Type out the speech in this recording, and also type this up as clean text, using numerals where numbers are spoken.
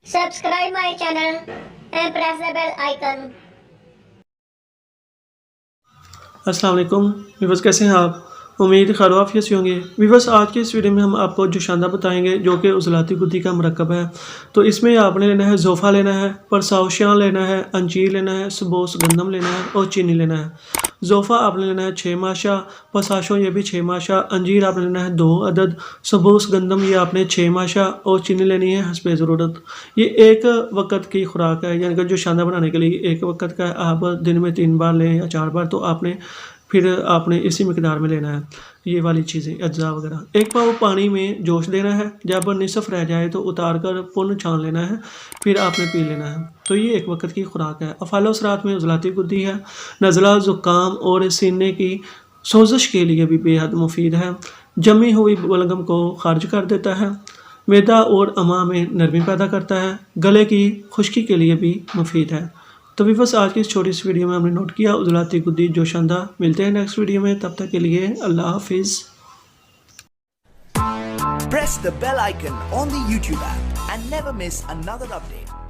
Subscribe my channel and press the bell icon. अस्सलाम वालेकुम viewers, कैसे हैं आप? उम्मीद खैर आफियत से होंगे। वीवर्स, आज के इस वीडियो में हम आपको जोशांदा बताएंगे जो कि उज़लाती गुद्दी का मरकब है। तो इसमें आपने लेना है ज़ोफ़ा लेना है, परसावशान लेना है, अंजीर लेना है, सबोस गंदम लेना है और चीनी लेना है। ज़ोफ़ा आपने लेना है 6 माशा, परसाशों ये भी 6 माशा, अंजीर आपने लेना है 2 अदद, सबोस गंदम ये आपने 6 माशा और चीनी लेनी है हस्बे ज़रूरत। ये एक वक़्त की खुराक है, यानी कि जोशांदा बनाने के लिए एक वक़्त का आप दिन में 3 बार लें या 4 बार, तो आपने फिर आपने इसी मिकदार में लेना है ये वाली चीज़ें अज्जा वगैरह। एक पाव पानी में जोश देना है, जब निसफ़ रह जाए तो उतार कर पुन छान लेना है, फिर आपने पी लेना है। तो ये एक वक़्त की खुराक है। अफ़ाल असरात में उज़लाती गुद्दी है, नज़ला, ज़ुकाम और सीने की सोज़श के लिए भी बेहद मुफीद है। जमी हुई बलगम को खारिज कर देता है, मैदा और अमा में नरमी पैदा करता है, गले की खुश्की के लिए भी मुफीद है। तो वीवर्स, आज की इस छोटी सी वीडियो में हमने नोट किया उज़लाती गुद्दी जोशांदा। मिलते हैं नेक्स्ट वीडियो में, तब तक के लिए अल्लाह हाफिज़। Press the bell icon on the YouTube app and never miss another update.